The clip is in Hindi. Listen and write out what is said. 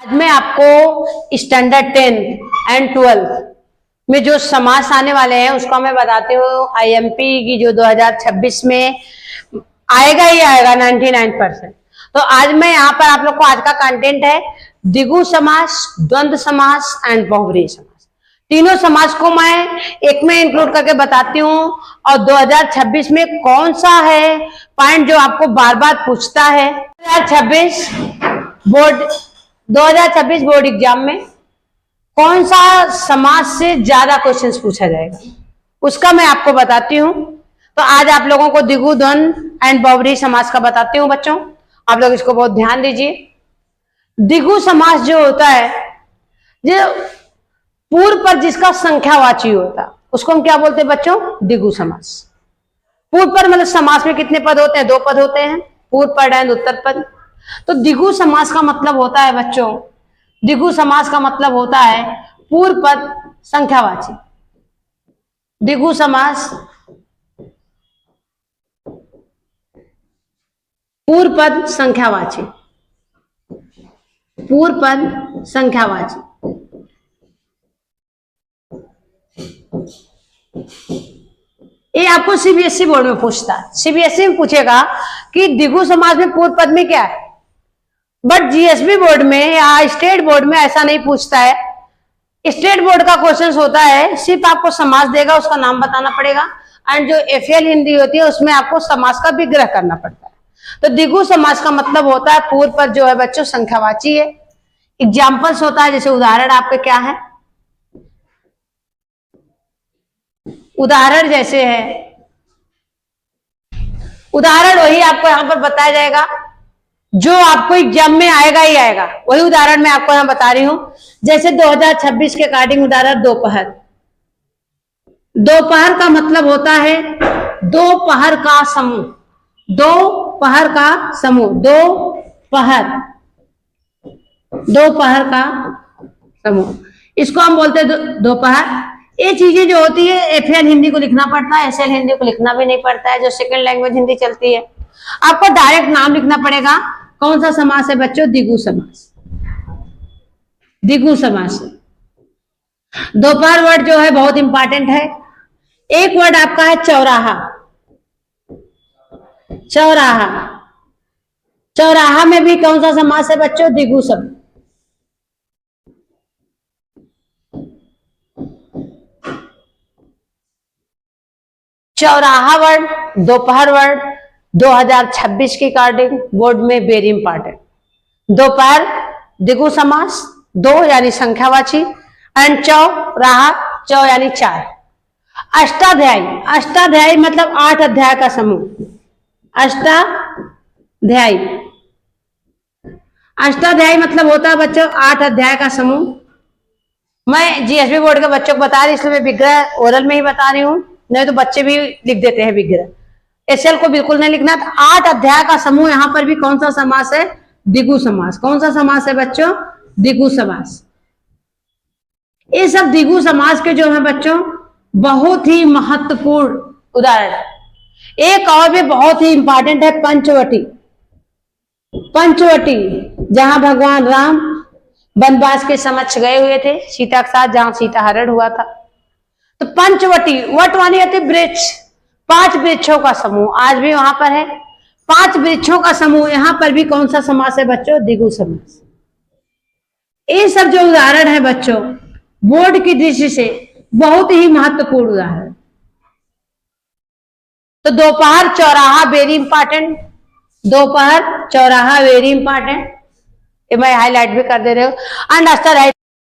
आज मैं आपको स्टैंडर्ड 10 एंड 12 में जो समास आने वाले हैं उसका मैं बताती हूँ। आईएमपी की जो 2026 में आएगा ही आएगा 99%। तो आज मैं यहाँ पर आप लोग को आज का कंटेंट है द्विगु समास, द्वंद्व समास एंड बहुब्रीहि समास। तीनों समास को मैं एक में इंक्लूड करके बताती हूँ और 2026 में कौन सा है पॉइंट जो आपको बार बार पूछता है। 2026 बोर्ड एग्जाम में कौन सा समास से ज्यादा क्वेश्चंस पूछा जाएगा उसका मैं आपको बताती हूँ। तो आज आप लोगों को द्विगु, द्वंद्व एंड बहुब्रीहि समास का बताती हूँ। बच्चों आप लोग इसको बहुत ध्यान दीजिए। द्विगु समास जो होता है, जो पूर्व पर जिसका संख्यावाची होता है उसको हम क्या बोलते हैं बच्चों? द्विगु समास। पूर्व पर मतलब समास में कितने पद होते हैं? 2 पद होते हैं, पूर्व पद एंड उत्तर पद। तो द्विगु समास का मतलब होता है बच्चों, द्विगु समास का मतलब होता है पूर्व पद संख्यावाची। द्विगु समास पूर्व पद संख्यावाची, पूर्व पद संख्यावाची। ये आपको सीबीएसई बोर्ड में पूछता है। सीबीएसई में पूछेगा कि द्विगु समास में पूर्व पद में क्या है, बट जीएसबी बोर्ड में या स्टेट बोर्ड में ऐसा नहीं पूछता है। स्टेट बोर्ड का क्वेश्चन होता है सिर्फ आपको समास देगा, उसका नाम बताना पड़ेगा, एंड जो एफएल हिंदी होती है उसमें आपको समास का विग्रह करना पड़ता है। तो द्विगु समास का मतलब होता है पूर्व पद जो है बच्चों संख्यावाची है। एग्जाम्पल्स होता है, जैसे उदाहरण आपके क्या है, उदाहरण जैसे है, उदाहरण वही आपको यहां पर बताया जाएगा जो आपको एग्जाम में आएगा ही आएगा। वही उदाहरण मैं आपको यहां बता रही हूं। जैसे 2026 के अकॉर्डिंग उदाहरण दोपहर। दोपहर का मतलब होता है दोपहर का समूह, दोपहर का समूह, दोपहर, दोपहर का समूह, इसको हम बोलते हैं दोपहर। ये चीजें जो होती है एफएल हिंदी को लिखना पड़ता है, एसएल हिंदी को लिखना भी नहीं पड़ता है, जो सेकंड लैंग्वेज हिंदी चलती है। आपको डायरेक्ट नाम लिखना पड़ेगा। कौन सा समास है बच्चों? द्विगु समास, द्विगु समास। दोपहर वर्ड जो है बहुत इंपॉर्टेंट है। एक वर्ड आपका है चौराहा, चौराहा। चौराहा में भी कौन सा समास है बच्चों? द्विगु समास। चौराहा वर्ड, दोपहर वर्ड 2026 के अकॉर्डिंग बोर्ड में वेरी इंपॉर्टेंट। दोपहर द्विगु समास, 2 यानी संख्यावाची, एंड चौराहा, चौ यानी 4। अष्टाध्यायी, अष्टाध्यायी मतलब 8 अध्याय का समूह, अष्टाध्यायी। अष्टाध्यायी मतलब होता है बच्चों 8 अध्याय का समूह। मैं जीएसबी बोर्ड के बच्चों को बता रही, इसलिए मैं विग्रह ओरल में ही बता रही हूँ, नहीं तो बच्चे भी लिख देते हैं विग्रह। एसएल को बिल्कुल नहीं लिखना। तो 8 अध्याय का समूह, यहां पर भी कौन सा समास है? द्विगु समास। कौन सा समास है बच्चों? द्विगु समास। ये सब द्विगु समास के जो है बच्चों बहुत ही महत्वपूर्ण उदाहरण। एक और भी बहुत ही इंपॉर्टेंट है पंचवटी। पंचवटी जहां भगवान राम वनवास के समक्ष गए हुए थे सीता के साथ, जहां सीता हरण हुआ था। तो पंचवटी, वट मानी होती वृक्ष, 5 वृक्षों का समूह आज भी वहां पर है। 5 वृक्षों का समूह, यहां पर भी कौन सा समास है बच्चों? द्विगु समास। ये सब जो उदाहरण है बच्चों बोर्ड की दृष्टि से बहुत ही महत्वपूर्ण उदाहरण। तो दोपहर चौराहा वेरी इंपॉर्टेंट, दोपहर चौराहा वेरी इंपॉर्टेंट, ये मैं हाईलाइट भी कर दे रही हूँ। एंड अष्टाध्यायी